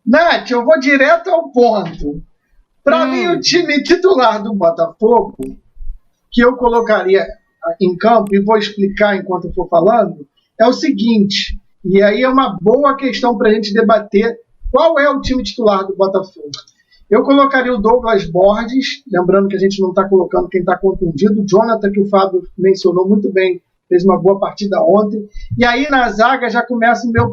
Nath, eu vou direto ao ponto. Para mim, o time titular do Botafogo, que eu colocaria em campo, e vou explicar enquanto eu for falando, é o seguinte, e aí é uma boa questão para a gente debater qual é o time titular do Botafogo. Eu colocaria o Douglas Borges, lembrando que a gente não está colocando quem está contundido, o Jonathan, que o Fábio mencionou muito bem, fez uma boa partida ontem, e aí na zaga já começa o meu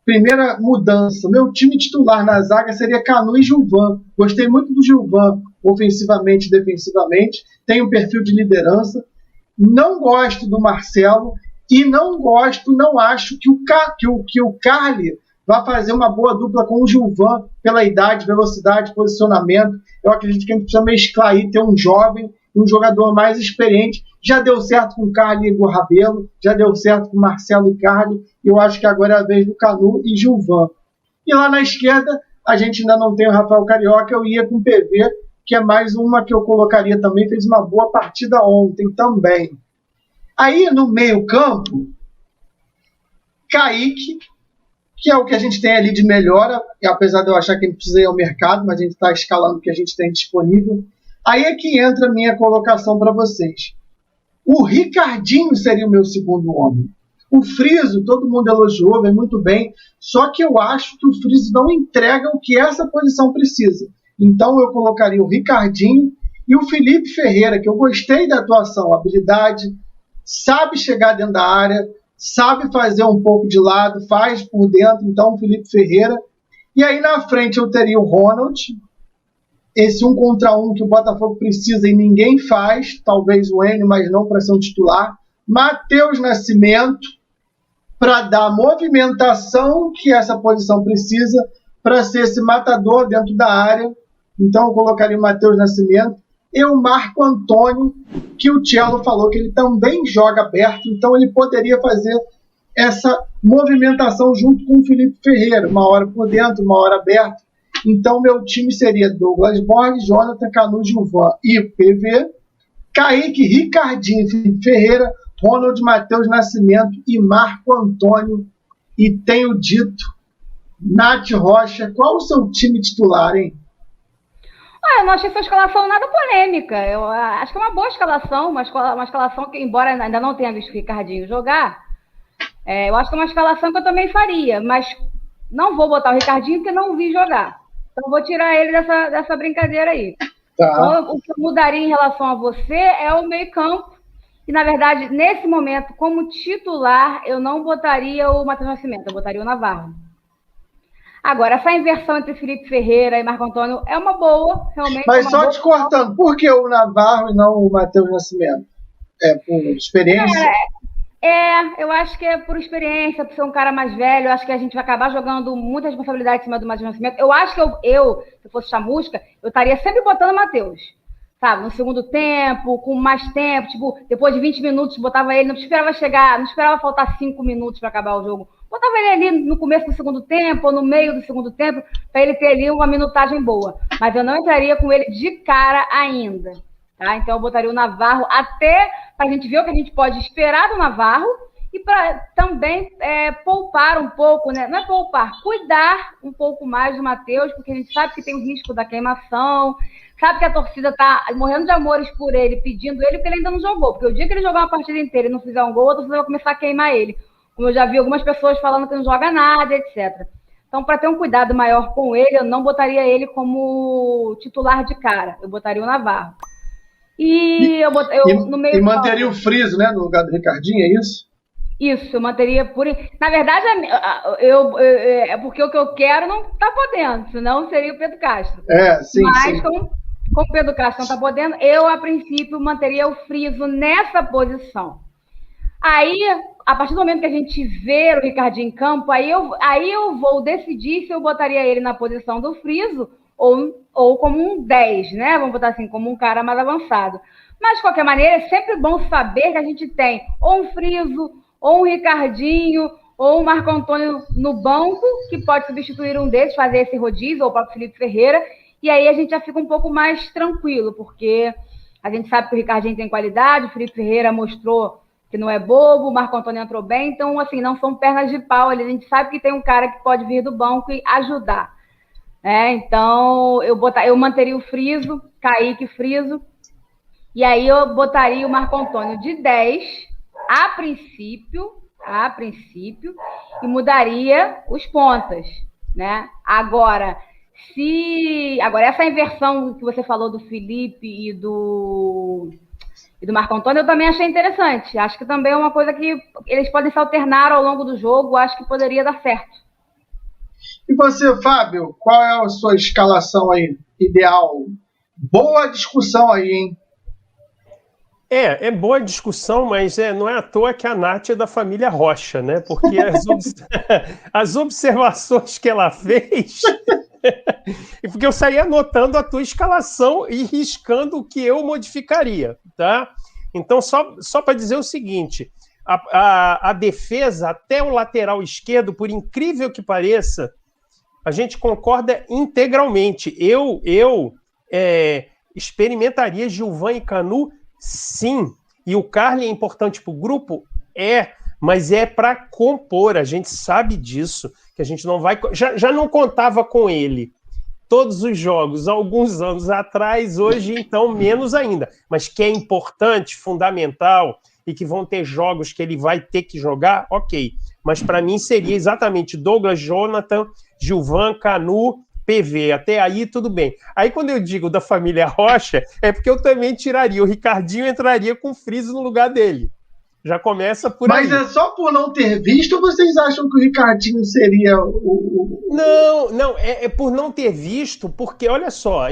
primeira mudança. Meu time titular na zaga seria Canu e Gilvan. Gostei muito do Gilvan, ofensivamente e defensivamente. Tem um perfil de liderança. Não gosto do Marcelo e não acho que o Carli vai fazer uma boa dupla com o Gilvan pela idade, velocidade, posicionamento. Eu acredito que a gente precisa mesclar aí, ter um jovem e um jogador mais experiente. Já deu certo com o Carli e Igor Rabelo, já deu certo com o Marcelo e Carli, e eu acho que agora é a vez do Canu e Gilvan. E lá na esquerda, a gente ainda não tem o Rafael Carioca, eu ia com o PV, que é mais uma que eu colocaria também, fez uma boa partida ontem também. Aí, no meio-campo, Kaique, que é o que a gente tem ali de melhora, e apesar de eu achar que a gente precisa ir ao mercado, mas a gente está escalando o que a gente tem disponível. Aí é que entra a minha colocação para vocês. O Ricardinho seria o meu segundo homem. O Friso, todo mundo elogiou, vem muito bem, só que eu acho que o Friso não entrega o que essa posição precisa. Então eu colocaria o Ricardinho e o Felipe Ferreira, que eu gostei da atuação, habilidade, sabe chegar dentro da área, sabe fazer um pouco de lado, faz por dentro, então o Felipe Ferreira. E aí na frente eu teria o Ronald, esse 1 contra 1 que o Botafogo precisa e ninguém faz, talvez o Enio, mas não para ser um titular. Matheus Nascimento, para dar a movimentação que essa posição precisa, para ser esse matador dentro da área. Então eu colocaria o Matheus Nascimento. E o Marco Antônio, que o Cello falou que ele também joga aberto, então ele poderia fazer essa movimentação junto com o Felipe Ferreira, uma hora por dentro, uma hora aberto. Então, meu time seria Douglas Borges, Jonathan, Canu, Gilvan e PV, Kaique, Ricardinho, Felipe Ferreira, Ronald, Matheus Nascimento e Marco Antônio. E tenho dito, Nath Rocha, qual o seu time titular, hein? Eu não achei sua escalação nada polêmica. Eu acho que é uma boa escalação, uma escalação que, embora ainda não tenha visto o Ricardinho jogar, eu acho que é uma escalação que eu também faria, mas não vou botar o Ricardinho porque não vi jogar. Então, vou tirar ele dessa brincadeira aí. Tá. Então, o que eu mudaria em relação a você é o meio-campo. E, na verdade, nesse momento, como titular, eu não botaria o Matheus Nascimento, eu botaria o Navarro. Agora, essa inversão entre Felipe Ferreira e Marco Antônio é uma boa, realmente. Mas só te cortando, por que o Navarro e não o Matheus Nascimento? É por experiência? Eu acho que é por experiência, por ser um cara mais velho, eu acho que a gente vai acabar jogando muita responsabilidade em cima do Matheus Nascimento. Eu acho que se fosse chamusca, eu estaria sempre botando o Matheus, sabe? No segundo tempo, com mais tempo, tipo, depois de 20 minutos, botava ele, não esperava faltar 5 minutos para acabar o jogo. Botava ele ali no começo do segundo tempo, ou no meio do segundo tempo, para ele ter ali uma minutagem boa. Mas eu não entraria com ele de cara ainda. Tá? Então eu botaria o Navarro até para a gente ver o que a gente pode esperar do Navarro e para também poupar um pouco, né? Não é poupar, cuidar um pouco mais do Matheus, porque a gente sabe que tem o risco da queimação, sabe que a torcida está morrendo de amores por ele, pedindo ele, porque ele ainda não jogou. Porque o dia que ele jogar uma partida inteira e não fizer um gol, a torcida vai começar a queimar ele. Como eu já vi algumas pessoas falando que não joga nada, etc. Então, para ter um cuidado maior com ele, eu não botaria ele como titular de cara. Eu botaria o Navarro. E manteria o Friso, né, no lugar do Ricardinho, é isso? Isso, eu manteria por... Na verdade, é porque o que eu quero não está podendo, senão seria o Pedro Castro. Sim, mas, como o Pedro Castro não está podendo, eu, a princípio, manteria o Friso nessa posição. Aí, a partir do momento que a gente vê o Ricardinho em campo, aí eu vou decidir se eu botaria ele na posição do Friso ou como um 10, né? Vamos botar assim, como um cara mais avançado. Mas, de qualquer maneira, é sempre bom saber que a gente tem ou um Friso, ou um Ricardinho, ou um Marco Antônio no banco, que pode substituir um desses, fazer esse rodízio, ou o próprio Felipe Ferreira, e aí a gente já fica um pouco mais tranquilo, porque a gente sabe que o Ricardinho tem qualidade, o Felipe Ferreira mostrou que não é bobo, o Marco Antônio entrou bem, então, assim, não são pernas de pau, a gente sabe que tem um cara que pode vir do banco e ajudar. Então, eu manteria o Friso, Kaique Friso, e aí eu botaria o Marco Antônio de 10, a princípio, e mudaria os pontas, né? Agora, essa inversão que você falou do Felipe e do Marco Antônio, eu também achei interessante. Acho que também é uma coisa que eles podem se alternar ao longo do jogo, acho que poderia dar certo. E você, Fábio, qual é a sua escalação aí ideal? Boa discussão aí, hein? É boa discussão, mas não é à toa que a Nath é da família Rocha, né? Porque as observações que ela fez... porque eu saí anotando a tua escalação e riscando o que eu modificaria, tá? Então, só para dizer o seguinte, a defesa, até o lateral esquerdo, por incrível que pareça, a gente concorda integralmente. Eu experimentaria Gilvan e Canu, sim. E o Carly é importante para o grupo? Mas é para compor, a gente sabe disso, que a gente não vai... Já não contava com ele todos os jogos, alguns anos atrás, hoje então menos ainda, mas que é importante, fundamental, e que vão ter jogos que ele vai ter que jogar, ok. Mas para mim seria exatamente Douglas, Jonathan, Gilvan, Canu, PV, até aí tudo bem. Aí quando eu digo da família Rocha, é porque eu também tiraria, o Ricardinho entraria com o Friso no lugar dele. Já começa por aí. Mas é só por não ter visto ou vocês acham que o Ricardinho seria o... Não, é por não ter visto, porque, olha só,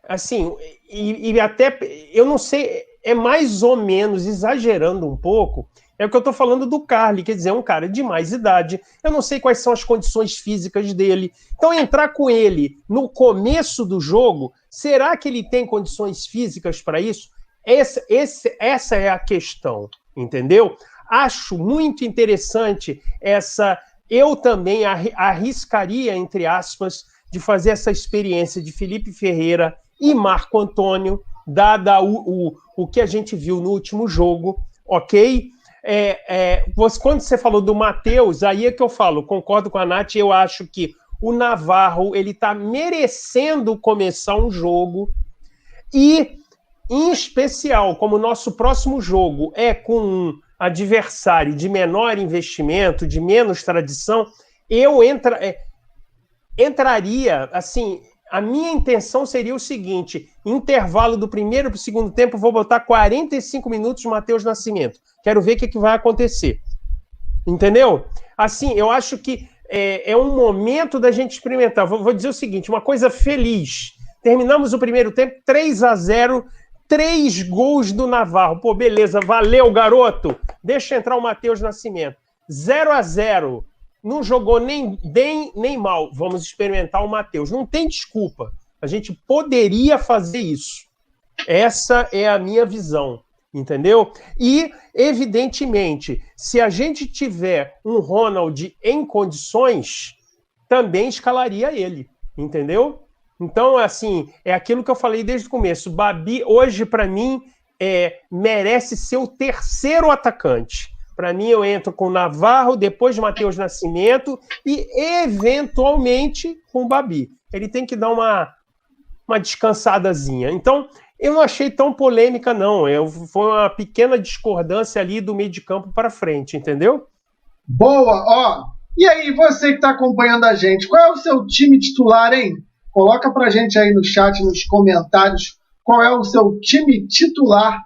assim, e até, eu não sei, é mais ou menos, exagerando um pouco, é o que eu tô falando do Carly, quer dizer, é um cara de mais idade, eu não sei quais são as condições físicas dele, então entrar com ele no começo do jogo, será que ele tem condições físicas para isso? Essa é a questão. Entendeu? Acho muito interessante eu também arriscaria, entre aspas, de fazer essa experiência de Felipe Ferreira e Marco Antônio, dada o que a gente viu no último jogo, ok? Quando você falou do Matheus, aí é que eu falo, concordo com a Nath, eu acho que o Navarro, ele tá merecendo começar um jogo e... Em especial, como o nosso próximo jogo é com um adversário de menor investimento, de menos tradição, eu entraria, assim, a minha intenção seria o seguinte, intervalo do primeiro para o segundo tempo, vou botar 45 minutos de Matheus Nascimento. Quero ver o que vai acontecer. Entendeu? Assim, eu acho que é um momento da gente experimentar. Vou dizer o seguinte, uma coisa feliz. Terminamos o primeiro tempo, 3-0, 3 gols do Navarro. Pô, beleza, valeu, garoto. Deixa entrar o Matheus Nascimento. 0-0. Não jogou nem bem, nem mal. Vamos experimentar o Matheus. Não tem desculpa. A gente poderia fazer isso. Essa é a minha visão. Entendeu? E, evidentemente, se a gente tiver um Ronald em condições, também escalaria ele. Entendeu? Então, assim, é aquilo que eu falei desde o começo. Babi, hoje, para mim, merece ser o terceiro atacante. Para mim, eu entro com o Navarro, depois Matheus Nascimento e, eventualmente, com o Babi. Ele tem que dar uma descansadazinha. Então, eu não achei tão polêmica, não. Foi uma pequena discordância ali do meio de campo para frente, entendeu? Boa! Ó, e aí, você que está acompanhando a gente, qual é o seu time titular, hein? Coloca pra gente aí no chat, nos comentários, qual é o seu time titular